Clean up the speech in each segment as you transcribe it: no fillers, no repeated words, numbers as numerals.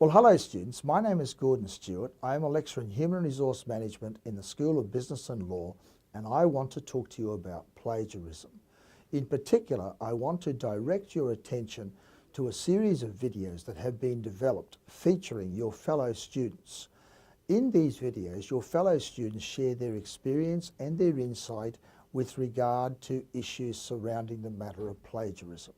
Well, hello students, my name is Gordon Stewart. I am a lecturer in Human Resource Management in the School of Business and Law, and I want to talk to you about plagiarism. In particular, I want to direct your attention to a series of videos that have been developed featuring your fellow students. In these videos, your fellow students share their experience and their insight with regard to issues surrounding the matter of plagiarism.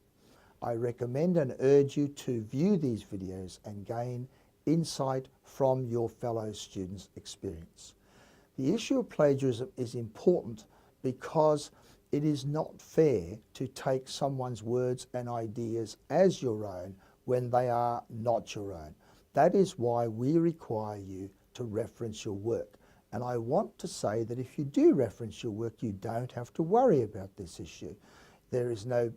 I recommend and urge you to view these videos and gain insight from your fellow students' experience. The issue of plagiarism is important because it is not fair to take someone's words and ideas as your own when they are not your own. That is why we require you to reference your work. And I want to say that if you do reference your work, you don't have to worry about this issue. There is no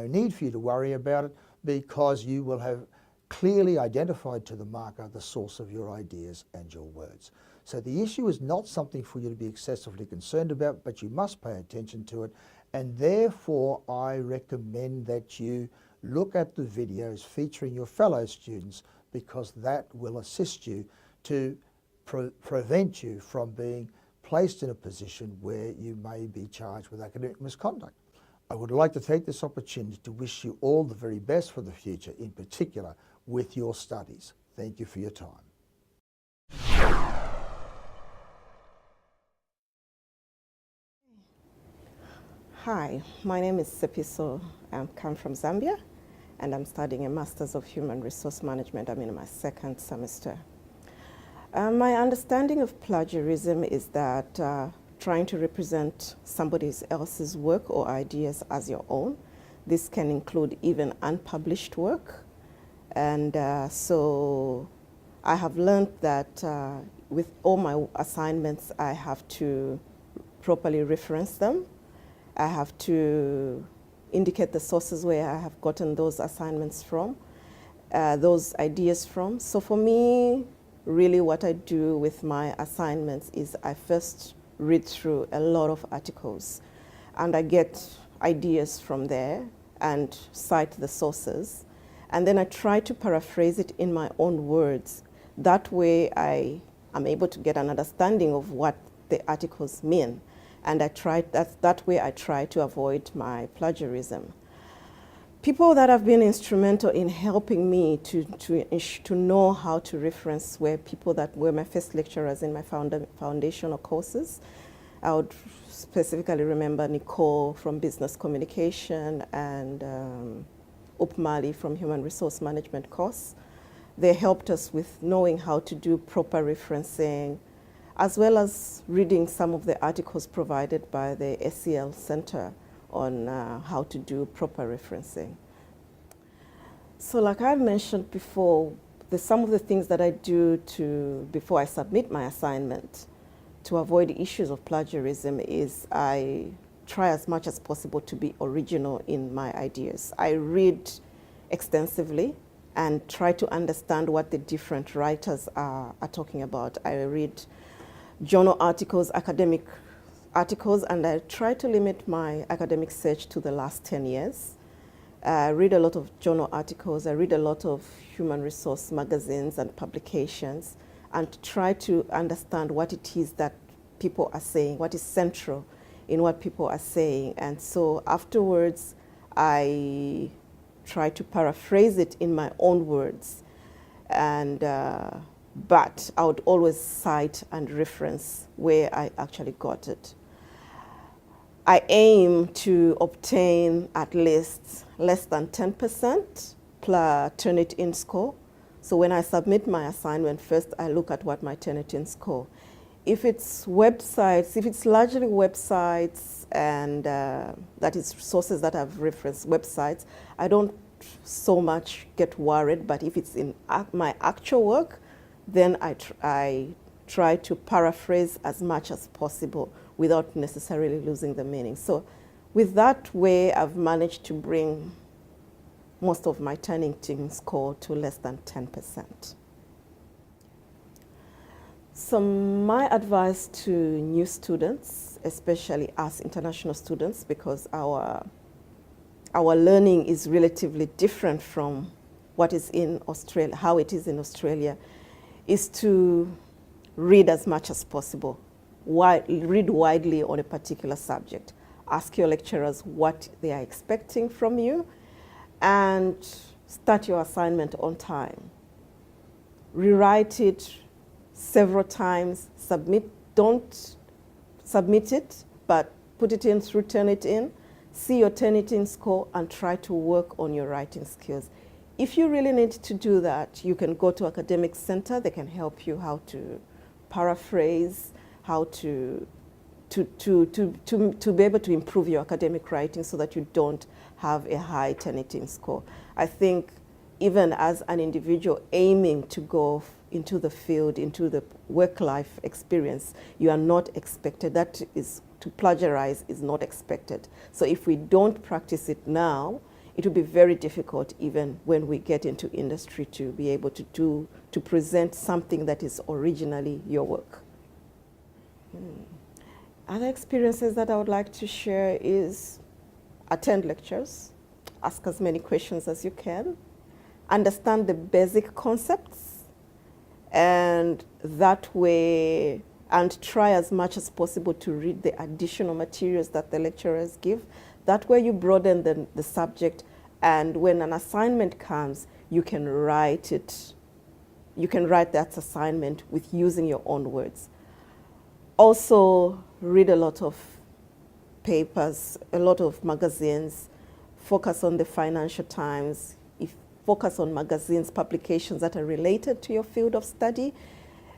need for you to worry about it because you will have clearly identified to the marker the source of your ideas and your words. So the issue is not something for you to be excessively concerned about, but you must pay attention to it. And therefore, I recommend that you look at the videos featuring your fellow students because that will assist you to prevent you from being placed in a position where you may be charged with academic misconduct. I would like to take this opportunity to wish you all the very best for the future, in particular with your studies. Thank you for your time. Hi, my name is Sophias. I come from Zambia, and I'm studying a Master's of Human Resource Management. I'm in my second semester. My understanding of plagiarism is that trying to represent somebody else's work or ideas as your own. This can include even unpublished work. And so I have learned that with all my assignments, I have to properly reference them. I have to indicate the sources where I have gotten those assignments from, those ideas from. So for me, really what I do with my assignments is I first read through a lot of articles and I get ideas from there and cite the sources. And then I try to paraphrase it in my own words. That way I am able to get an understanding of what the articles mean. And that way I try to avoid my plagiarism. People that have been instrumental in helping me to know how to reference were people that were my first lecturers in my foundational courses. I would specifically remember Nicole from Business Communication and Upmali from Human Resource Management course. They helped us with knowing how to do proper referencing, as well as reading some of the articles provided by the SEL Center on how to do proper referencing. So like I mentioned before, some of the things that I do before I submit my assignment to avoid issues of plagiarism is I try as much as possible to be original in my ideas. I read extensively and try to understand what the different writers are talking about. I read journal articles, academic articles, and I try to limit my academic search to the last 10 years. I read a lot of journal articles, I read a lot of human resource magazines and publications, and try to understand what it is that people are saying, what is central in what people are saying. And so afterwards, I try to paraphrase it in my own words. And but I would always cite and reference where I actually got it. I aim to obtain at least less than 10% plus Turnitin score. So when I submit my assignment, first I look at what my Turnitin score. If it's websites, if it's largely websites and that is sources that I've referenced websites, I don't so much get worried, but if it's in my actual work, then I try to paraphrase as much as possible without necessarily losing the meaning. So with that way, I've managed to bring most of my Turnitin score to less than 10%. So my advice to new students, especially us international students, because our learning is relatively different from what is in Australia, how it is in Australia, is to read as much as possible. Read widely on a particular subject. Ask your lecturers what they are expecting from you, and start your assignment on time. Rewrite it several times. Don't submit it, but put it in through Turnitin. See your Turnitin score and try to work on your writing skills. If you really need to do that, you can go to academic center. They can help you how to paraphrase, how to be able to improve your academic writing so that you don't have a high Turnitin score. I think even as an individual aiming to go into the field, into the work-life experience, you are not expected. That is, to plagiarize is not expected. So if we don't practice it now, it will be very difficult even when we get into industry to be able to present something that is originally your work. Other experiences that I would like to share is attend lectures, ask as many questions as you can, understand the basic concepts, and that way, and try as much as possible to read the additional materials that the lecturers give. That way you broaden the subject, and when an assignment comes, you can write it. You can write that assignment with using your own words. Also, read a lot of papers, a lot of magazines, focus on the Financial Times, focus on magazines, publications that are related to your field of study,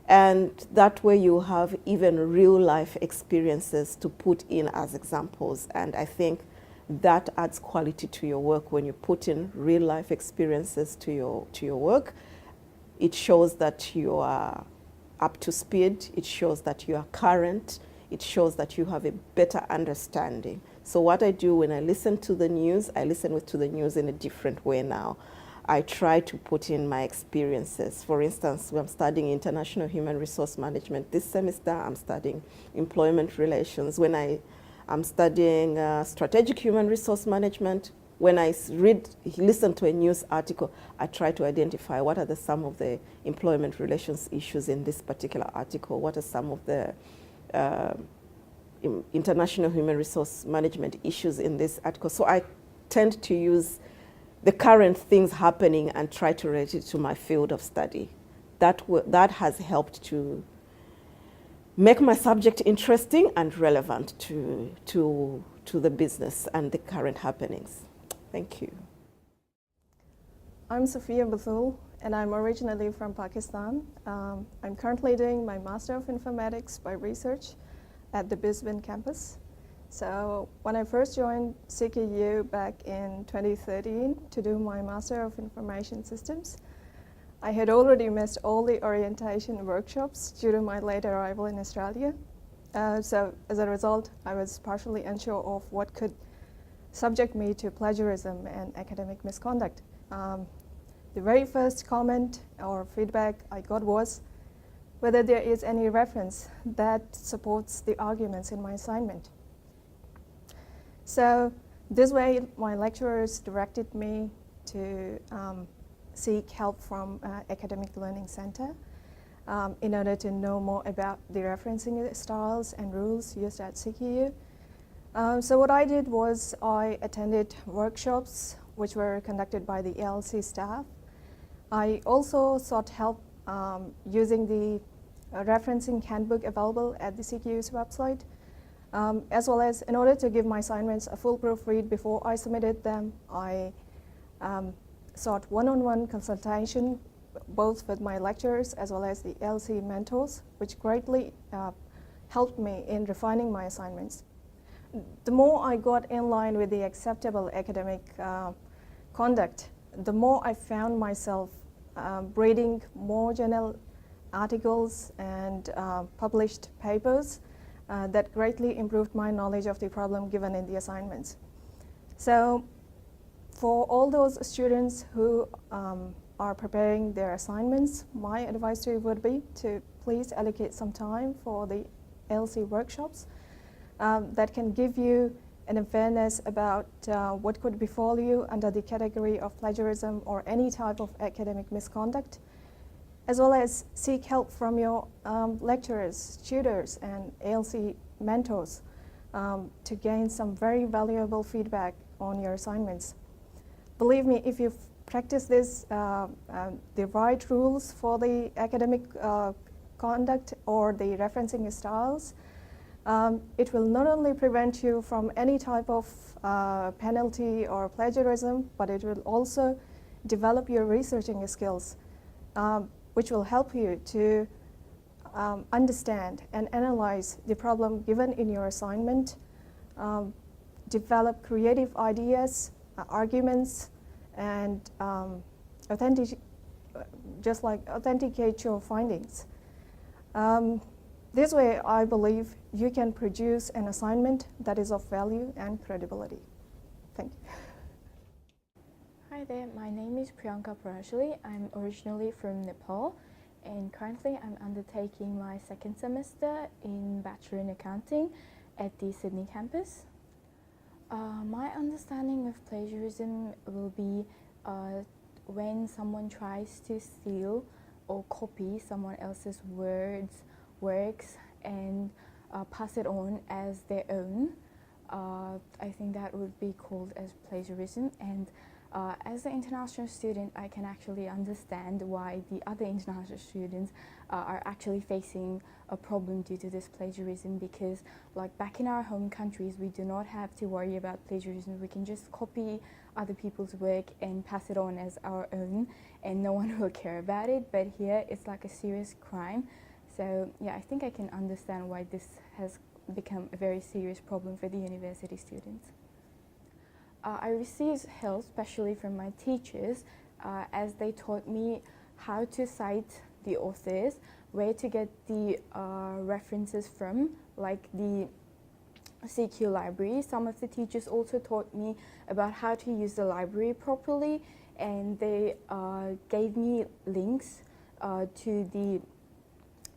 and that way you have even real life experiences to put in as examples. And I think that adds quality to your work when you put in real life experiences to your work. It shows that you are up to speed, it shows that you are current, it shows that you have a better understanding. So what I do when I listen to the news, I listen to the news in a different way now. I try to put in my experiences. For instance, when I'm studying international human resource management this semester, I'm studying employment relations. When I'm studying strategic human resource management, when I listen to a news article, I try to identify what are some of the employment relations issues in this particular article, what are some of the international human resource management issues in this article. So I tend to use the current things happening and try to relate it to my field of study. That has helped to make my subject interesting and relevant to the business and the current happenings. Thank you. I'm Sophias, and I'm originally from Pakistan. I'm currently doing my Master of Informatics by Research at the Brisbane campus. So when I first joined CQU back in 2013 to do my Master of Information Systems, I had already missed all the orientation workshops due to my late arrival in Australia. So as a result, I was partially unsure of what could subject me to plagiarism and academic misconduct. The very first comment or feedback I got was whether there is any reference that supports the arguments in my assignment. So this way, my lecturers directed me to seek help from Academic Learning Center in order to know more about the referencing styles and rules used at CQU. So what I did was I attended workshops which were conducted by the ELC staff. I also sought help using the referencing handbook available at the CQU's website, as well as in order to give my assignments a foolproof read before I submitted them, I sought one-on-one consultation both with my lecturers as well as the ELC mentors, which greatly helped me in refining my assignments. The more I got in line with the acceptable academic conduct, the more I found myself reading more journal articles and published papers that greatly improved my knowledge of the problem given in the assignments. So for all those students who are preparing their assignments, my advice to you would be to please allocate some time for the LC workshops that can give you an awareness about what could befall you under the category of plagiarism or any type of academic misconduct, as well as seek help from your lecturers, tutors, and ALC mentors to gain some very valuable feedback on your assignments. Believe me, if you practice this, the right rules for the academic conduct or the referencing styles, it will not only prevent you from any type of penalty or plagiarism, but it will also develop your researching skills, which will help you to understand and analyze the problem given in your assignment, develop creative ideas, arguments, and authenticate your findings. This way, I believe you can produce an assignment that is of value and credibility. Thank you. Hi there, my name is Priyankas. I'm originally from Nepal, and currently I'm undertaking my second semester in Bachelor in Accounting at the Sydney campus. My understanding of plagiarism will be when someone tries to steal or copy someone else's works and pass it on as their own. I think that would be called as plagiarism, and as an international student, I can actually understand why the other international students are actually facing a problem due to this plagiarism, because like back in our home countries, we do not have to worry about plagiarism. We can just copy other people's work and pass it on as our own, and no one will care about it. But here it's like a serious crime. So yeah, I think I can understand why this has become a very serious problem for the university students. I received help, especially from my teachers, as they taught me how to cite the authors, where to get the references from, like the CQ library. Some of the teachers also taught me about how to use the library properly, and they gave me links to the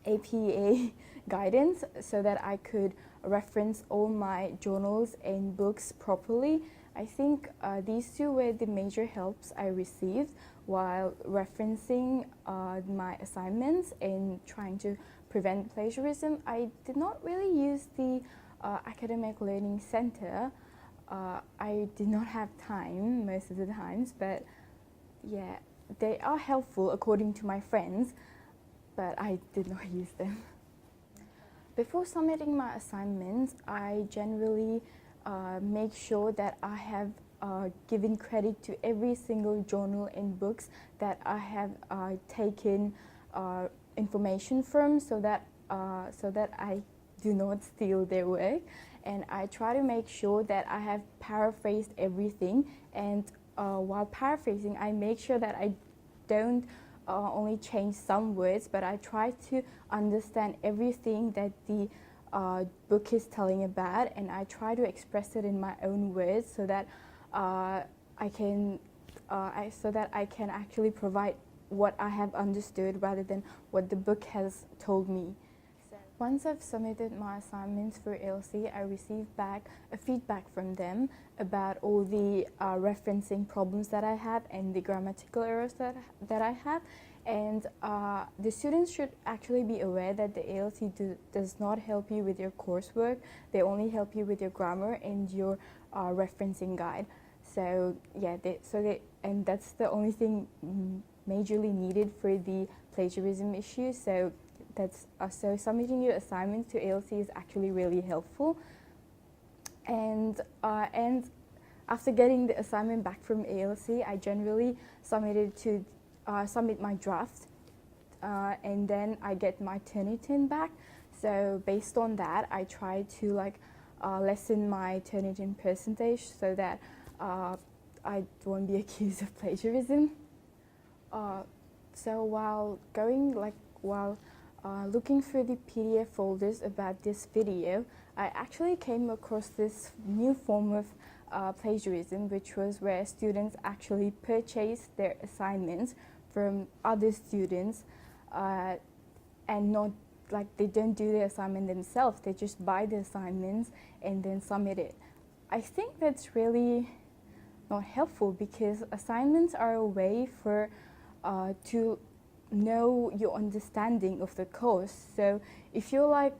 APA guidance so that I could reference all my journals and books properly. I think these two were the major helps I received while referencing my assignments and trying to prevent plagiarism. I did not really use the academic learning center. I did not have time most of the times, but yeah, they are helpful according to my friends, but I did not use them. Before submitting my assignments, I generally make sure that I have given credit to every single journal and books that I have taken information from, so that I do not steal their work. And I try to make sure that I have paraphrased everything, and while paraphrasing, I make sure that I don't only change some words, but I try to understand everything that the book is telling about, and I try to express it in my own words so that I can actually provide what I have understood rather than what the book has told me. Once I've submitted my assignments for ALC, I received back a feedback from them about all the referencing problems that I have and the grammatical errors that I have. And the students should actually be aware that the ALC does not help you with your coursework. They only help you with your grammar and your referencing guide. So yeah, and that's the only thing majorly needed for the plagiarism issue. So so submitting your assignments to ALC is actually really helpful. And after getting the assignment back from ALC, I generally submit my draft, and then I get my Turnitin back. So based on that, I try to lessen my Turnitin percentage so that I won't be accused of plagiarism. So while looking through the PDF folders about this video, I actually came across this new form of plagiarism, which was where students actually purchase their assignments from other students, and not they don't do the assignment themselves. They just buy the assignments and then submit it. I think that's really not helpful because assignments are a way for to know your understanding of the course. So if you're like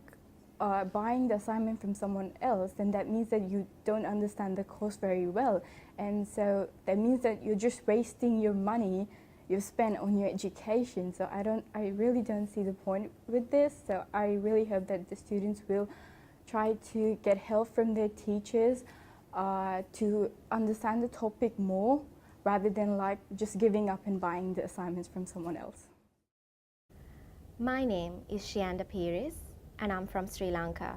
buying the assignment from someone else, then that means that you don't understand the course very well. And so that means that you're just wasting your money you spent on your education. So I really don't see the point with this. So I really hope that the students will try to get help from their teachers to understand the topic more rather than like just giving up and buying the assignments from someone else. My name is Shianda Piris and I'm from Sri Lanka.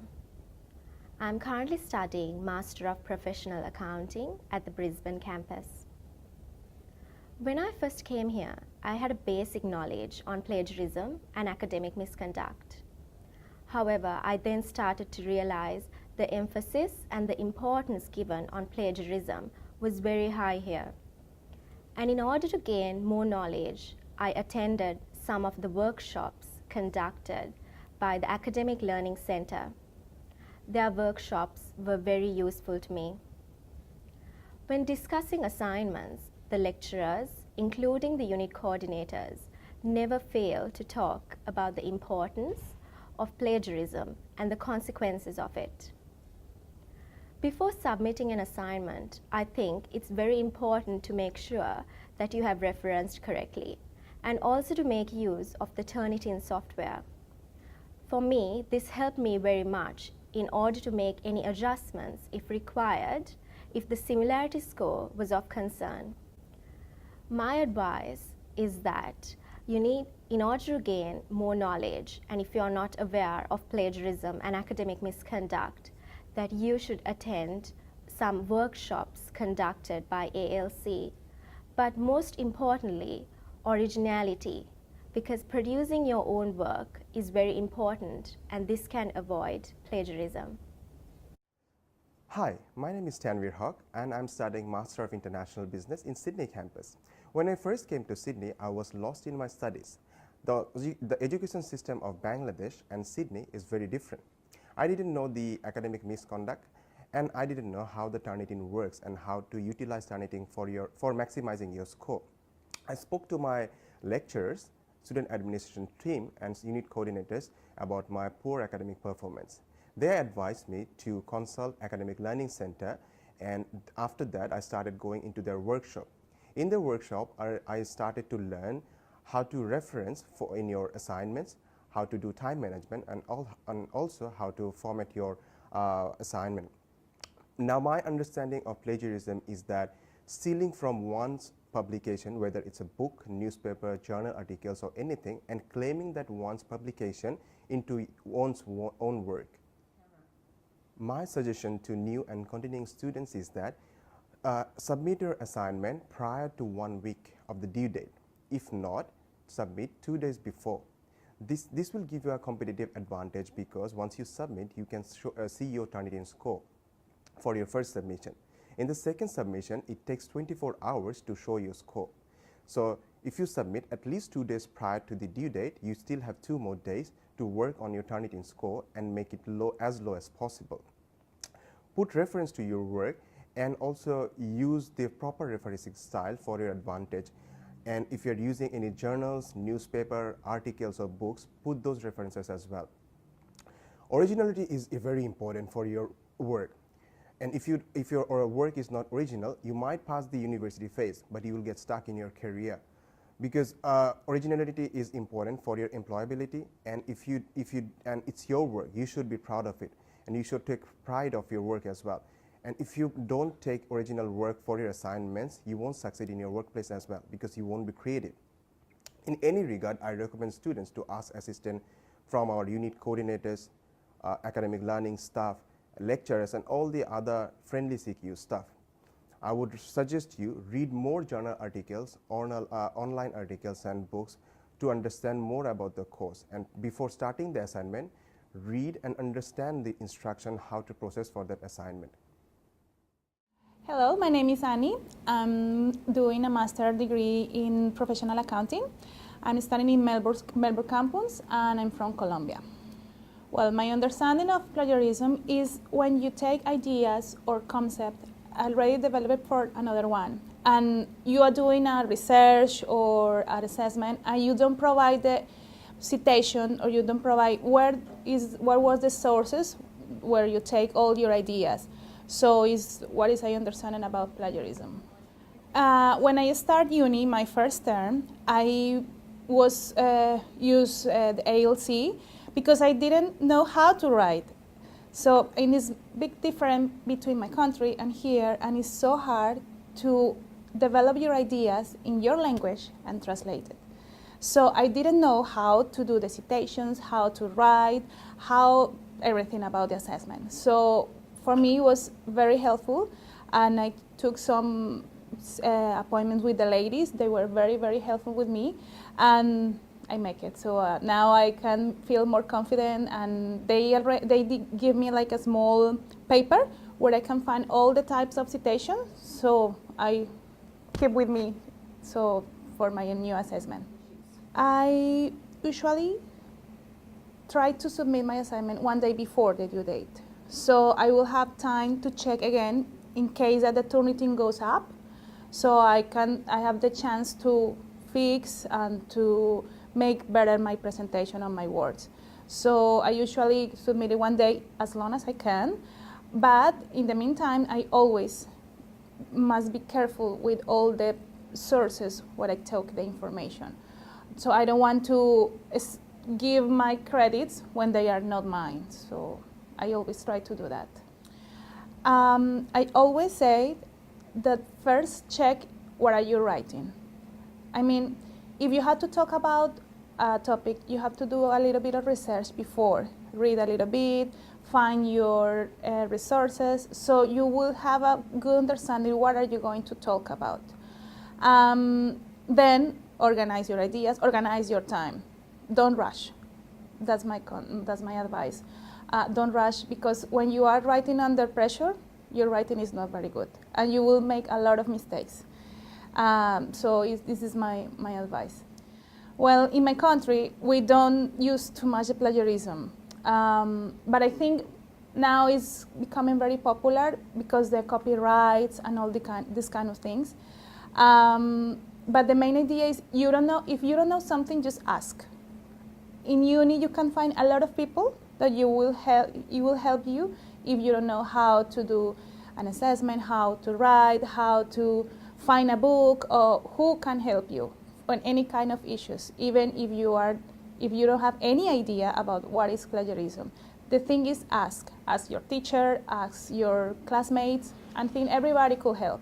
I'm currently studying Master of Professional Accounting at the Brisbane campus. When I first came here, I had a basic knowledge on plagiarism and academic misconduct. However, I then started to realize the emphasis and the importance given on plagiarism was very high here. And in order to gain more knowledge, I attended some of the workshops conducted by the Academic Learning Centre. Their workshops were very useful to me. When discussing assignments, the lecturers, including the unit coordinators, never fail to talk about the importance of plagiarism and the consequences of it. Before submitting an assignment, I think it's very important to make sure that you have referenced correctly and also to make use of the Turnitin software. For me, this helped me very much in order to make any adjustments if required, if the similarity score was of concern. My advice is that you need, in order to gain more knowledge, and if you are not aware of plagiarism and academic misconduct, that you should attend some workshops conducted by ALC. But most importantly, originality, because producing your own work is very important and this can avoid plagiarism. Hi, my name is Tanweer and I'm studying Master of International Business in Sydney campus. When I first came to Sydney, I was lost in my studies. The education system of Bangladesh and Sydney is very different. I didn't know the academic misconduct and I didn't know how the Turnitin works and how to utilize Turnitin for maximizing your score. I spoke to my lecturers, student administration team and unit coordinators about my poor academic performance. They advised me to consult Academic Learning Centre, and after that I started going into their workshop. In the workshop, I started to learn how to reference in your assignments, how to do time management, and also how to format your assignment. Now, my understanding of plagiarism is that stealing from one's publication, whether it's a book, newspaper, journal articles, or anything, and claiming that one's publication into one's own work. My suggestion to new and continuing students is that submit your assignment prior to 1 week of the due date. If not, submit 2 days before. This will give you a competitive advantage because once you submit, you can see your Turnitin score for your first submission. In the second submission, it takes 24 hours to show your score. So if you submit at least 2 days prior to the due date, you still have 2 more days to work on your Turnitin score and make it low as possible. Put reference to your work and also use the proper referencing style for your advantage. And if you're using any journals, newspaper, articles, or books, put those references as well. Originality is very important for your work. And if your work is not original, you might pass the university phase, but you will get stuck in your career. Because originality is important for your employability, and and it's your work, you should be proud of it, and you should take pride of your work as well. And if you don't take original work for your assignments, you won't succeed in your workplace as well, because you won't be creative. In any regard, I recommend students to ask assistance from our unit coordinators, academic learning staff, lecturers, and all the other friendly CQ staff. I would suggest you read more journal articles, online articles and books to understand more about the course. And before starting the assignment, read and understand the instruction how to process for that assignment. Hello, my name is Annie. I'm doing a master's degree in professional accounting. I'm studying in Melbourne campus and I'm from Colombia. Well, my understanding of plagiarism is when you take ideas or concept already developed for another one, and you are doing a research or an assessment, and you don't provide the citation, or you don't provide where was the sources where you take all your ideas. So is what is I understanding about plagiarism. When I start uni, my first term, I was use the ALC because I didn't know how to write. So it is big difference between my country and here, and it's so hard to develop your ideas in your language and translate it. So I didn't know how to do the citations, how to write, how everything about the assessment. So for me it was very helpful, and I took some appointments with the ladies. They were very, very helpful with me, and I make it. So now I can feel more confident, and they give me like a small paper where I can find all the types of citations. So I keep with me so for my new assessment. I usually try to submit my assignment one day before the due date. So I will have time to check again in case that the Turnitin goes up. So I have the chance to fix and to make better my presentation on my words. So I usually submit it one day as long as I can, but in the meantime, I always must be careful with all the sources where I took the information. So I don't want to give my credits when they are not mine. So I always try to do that. I always say that first check what are you writing. I mean, if you have to talk about a topic, you have to do a little bit of research before. Read a little bit, find your resources, so you will have a good understanding what are you going to talk about. Then organize your ideas, organize your time. Don't rush. That's my advice. Don't rush, because when you are writing under pressure, your writing is not very good, and you will make a lot of mistakes. So this is my advice. Well, in my country, we don't use too much plagiarism, but I think now it's becoming very popular because the copyrights and all these kind of things. But the main idea is if you don't know something, just ask. In uni, you can find a lot of people that will help you if you don't know how to do an assessment, how to write, how to find a book, or who can help you on any kind of issues, even if you don't have any idea about what is plagiarism. The thing is ask your teacher, ask your classmates, and think everybody could help.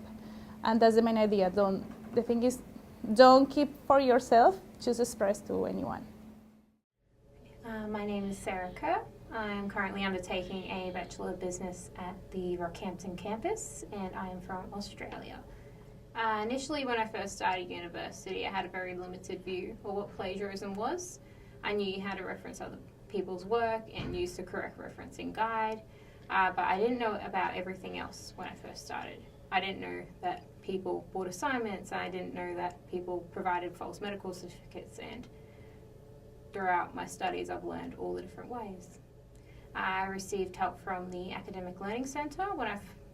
And that's the main idea. The thing is, don't keep for yourself, just express to anyone. My name is Sarah Kerr. I'm currently undertaking a Bachelor of Business at the Rockhampton campus, and I am from Australia. Initially, when I first started university, I had a very limited view of what plagiarism was. I knew how to reference other people's work and use the correct referencing guide, but I didn't know about everything else when I first started. I didn't know that people bought assignments, and I didn't know that people provided false medical certificates, and throughout my studies I've learned all the different ways. I received help from the Academic Learning Centre.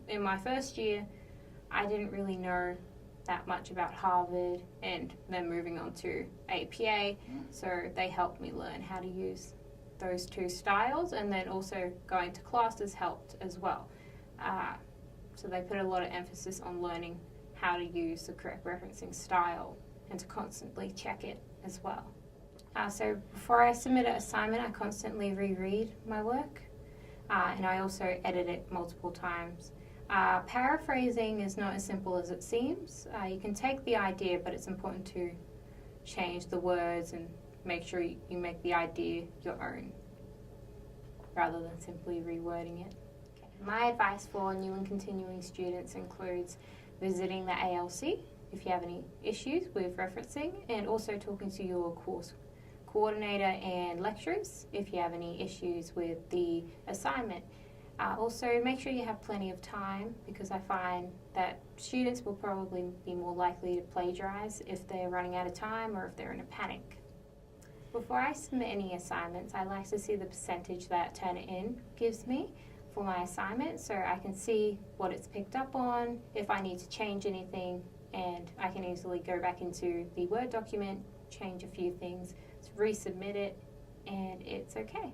In my first year, I didn't really know that much about Harvard and then moving on to APA, so they helped me learn how to use those two styles, and then also going to classes helped as well. So they put a lot of emphasis on learning how to use the correct referencing style and to constantly check it as well. So before I submit an assignment, I constantly reread my work, and I also edit it multiple times. Paraphrasing is not as simple as it seems. You can take the idea, but it's important to change the words and make sure you make the idea your own rather than simply rewording it. Okay. My advice for new and continuing students includes visiting the ALC if you have any issues with referencing, and also talking to your course coordinator and lecturers if you have any issues with the assignment. Also, make sure you have plenty of time, because I find that students will probably be more likely to plagiarize if they're running out of time or if they're in a panic. Before I submit any assignments, I like to see the percentage that Turnitin gives me for my assignment so I can see what it's picked up on, if I need to change anything, and I can easily go back into the Word document, change a few things, resubmit it, and it's okay.